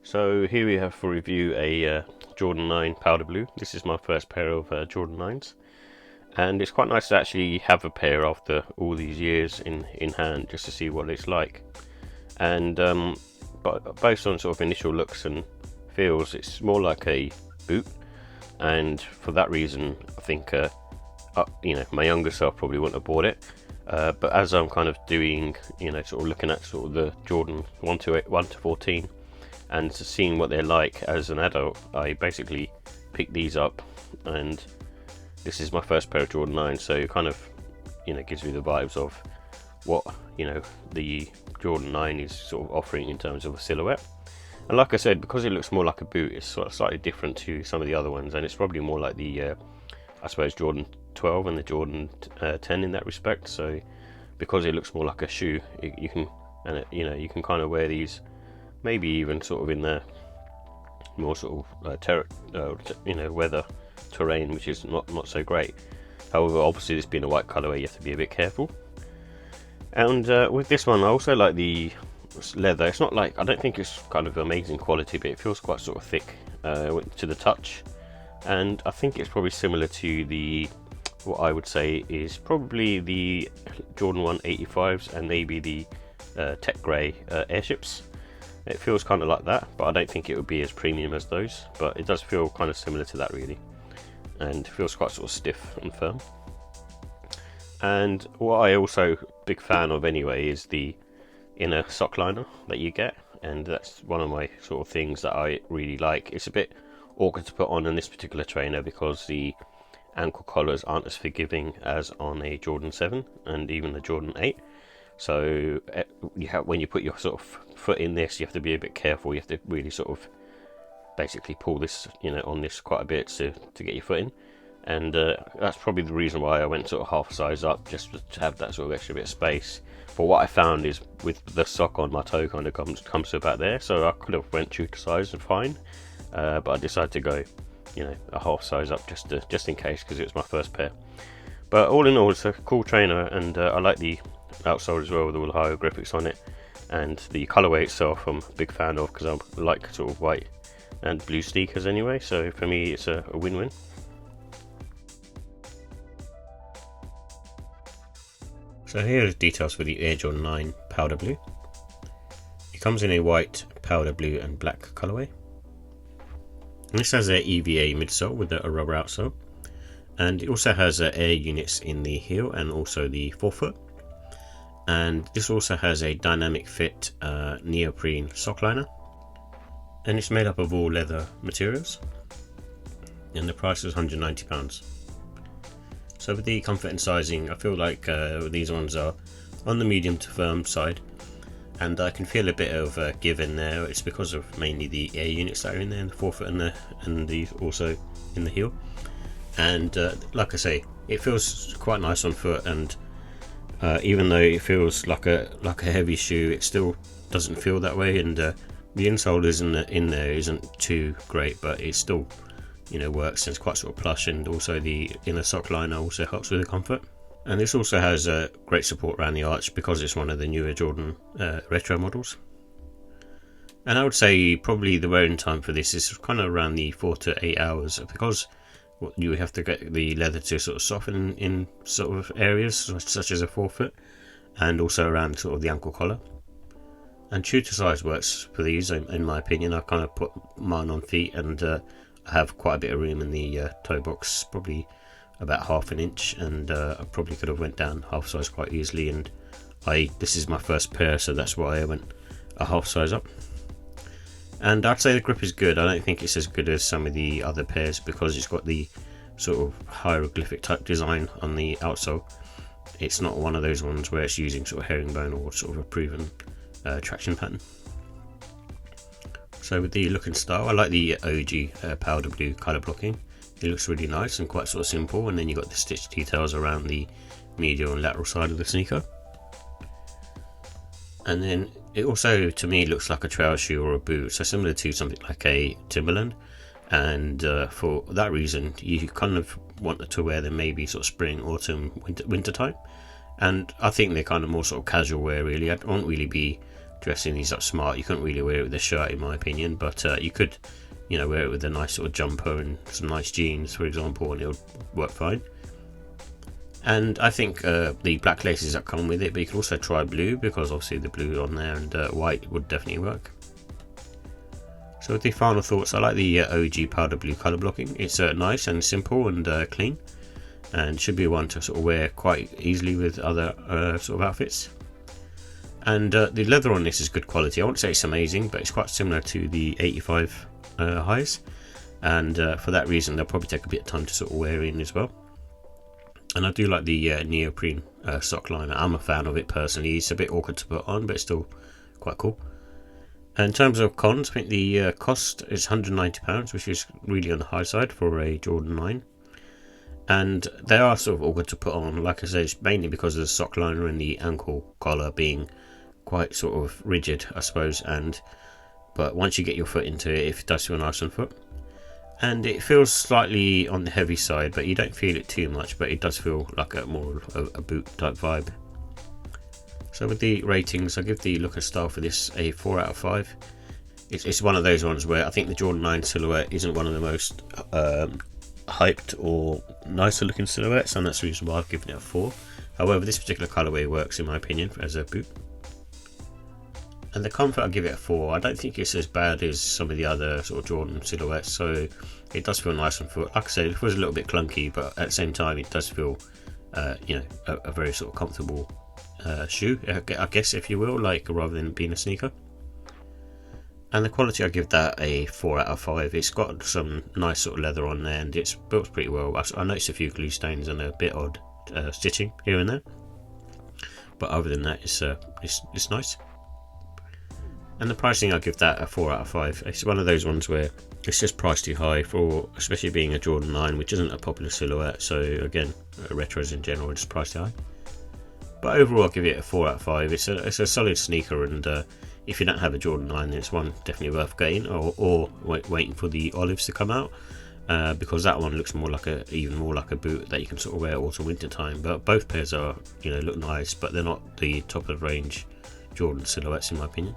So here we have for review a Jordan 9 powder blue. This is my first pair of Jordan 9s, and it's quite nice to actually have a pair after all these years in hand, just to see what it's like. And but based on sort of initial looks and feels, it's more like a boot, and for that reason I think my younger self probably wouldn't have bought it. But as I'm kind of doing, sort of looking at sort of the Jordan 1 to 14 and seeing what they're like as an adult, I basically picked these up, and this is my first pair of Jordan 9, so it kind of gives me the vibes of what the Jordan 9 is sort of offering in terms of a silhouette. And like I said, because it looks more like a boot, it's sort of slightly different to some of the other ones, and it's probably more like the I suppose Jordan 12 and the Jordan 10 in that respect. So because it looks more like a shoe, you can kind of wear these maybe even sort of in the more sort of weather terrain, which is not so great. However, obviously this being a white colorway, you have to be a bit careful. And with this one, I also like the leather. It's not like, I don't think it's kind of amazing quality, but it feels quite sort of thick to the touch, and I think it's probably similar to the what I would say is probably the Jordan 1 85s and maybe the Tech Grey airships. It feels kind of like that, but I don't think it would be as premium as those, but it does feel kind of similar to that really, and feels quite sort of stiff and firm. And what I also big fan of anyway is the inner sock liner that you get, and that's one of my sort of things that I really like. It's a bit awkward to put on in this particular trainer because the ankle collars aren't as forgiving as on a Jordan 7 and even the Jordan 8. So when you put your sort of foot in this, you have to be a bit careful. You have to really sort of basically pull this, on this quite a bit to get your foot in. And that's probably the reason why I went sort of half size up, just to have that sort of extra bit of space. But what I found is with the sock on, my toe kind of comes to about there, so I could have went true to size and fine. But I decided to go, a half size up just in case, because it was my first pair. But all in all, it's a cool trainer, and I like the outsole as well with all the hieroglyphics on it, and the colorway itself I'm a big fan of because I like sort of white and blue sneakers anyway. So for me, it's a win-win. So here are the details for the Air Jordan 9 powder blue. It comes in a white, powder blue and black colorway. And this has a EVA midsole with a rubber outsole, and it also has air units in the heel and also the forefoot. And this also has a dynamic fit neoprene sock liner, and it's made up of all leather materials, and the price is £190. So with the comfort and sizing, I feel like these ones are on the medium to firm side, and I can feel a bit of give in there. It's because of mainly the air units that are in there in the forefoot and the also in the heel. And like I say, it feels quite nice on foot, and even though it feels like a heavy shoe, it still doesn't feel that way. And the insole in there isn't too great, but it still works, and it's quite sort of plush, and also the inner sock liner also helps with the comfort. And this also has great support around the arch because it's one of the newer Jordan retro models. And I would say probably the wearing time for this is kind of around the 4 to 8 hours, because you have to get the leather to sort of soften in sort of areas such as a forefoot, and also around sort of the ankle collar. And true to size works for these in my opinion. I kind of put mine on feet, and I have quite a bit of room in the toe box, probably about half an inch, and I probably could have went down half size quite easily, and this is my first pair, so that's why I went a half size up. And I'd say the grip is good. I don't think it's as good as some of the other pairs because it's got the sort of hieroglyphic type design on the outsole. It's not one of those ones where it's using sort of herringbone or sort of a proven traction pattern. So with the look and style, I like the OG powder blue colour blocking. It looks really nice and quite sort of simple, and then you've got the stitch details around the medial and lateral side of the sneaker. And then it also, to me, looks like a trail shoe or a boot, so similar to something like a Timberland. And for that reason, you kind of want to wear them maybe sort of spring, autumn, winter time. And I think they're kind of more sort of casual wear really. I won't really be dressing these up smart. You couldn't really wear it with a shirt, in my opinion, but you could, wear it with a nice sort of jumper and some nice jeans, for example, and it would work fine. And I think the black laces that come with it, but you can also try blue, because obviously the blue on there, and white would definitely work. So with the final thoughts, I like the OG powder blue colour blocking. It's nice and simple and clean, and should be one to sort of wear quite easily with other sort of outfits. And the leather on this is good quality. I won't say it's amazing, but it's quite similar to the 85 highs, and for that reason they'll probably take a bit of time to sort of wear in as well. And I do like the neoprene sock liner. I'm a fan of it personally. It's a bit awkward to put on, but it's still quite cool. And in terms of cons, I think the cost is £190, which is really on the high side for a Jordan 9. And they are sort of awkward to put on, like I say, it's mainly because of the sock liner and the ankle collar being quite sort of rigid, I suppose. But once you get your foot into it, it does feel nice on foot. And it feels slightly on the heavy side, but you don't feel it too much, but it does feel like more of a boot type vibe. So with the ratings, I give the look and style for this a 4 out of 5. It's one of those ones where I think the Jordan 9 silhouette isn't one of the most hyped or nicer looking silhouettes, and that's the reason why I've given it a 4. However, this particular colourway works in my opinion as a boot. And the comfort, I give it a 4. I don't think it's as bad as some of the other sort of Jordan silhouettes, so it does feel nice on foot. Like I said, it was a little bit clunky, but at the same time it does feel a very sort of comfortable shoe, I guess, if you will, like, rather than being a sneaker. And the quality, I give that a 4 out of 5. It's got some nice sort of leather on there, and it's built pretty well. I noticed a few glue stains and a bit odd stitching here and there, but other than that, it's nice. And the pricing, I give that a 4 out of 5. It's one of those ones where it's just priced too high for, especially being a Jordan 9, which isn't a popular silhouette. So again, retros in general are just priced high. But overall, I'll give it a 4 out of 5. It's a solid sneaker, and if you don't have a Jordan 9, then it's one definitely worth getting, or waiting for the olives to come out, because that one looks even more like a boot that you can sort of wear autumn winter time. But both pairs are look nice, but they're not the top of the range Jordan silhouettes in my opinion.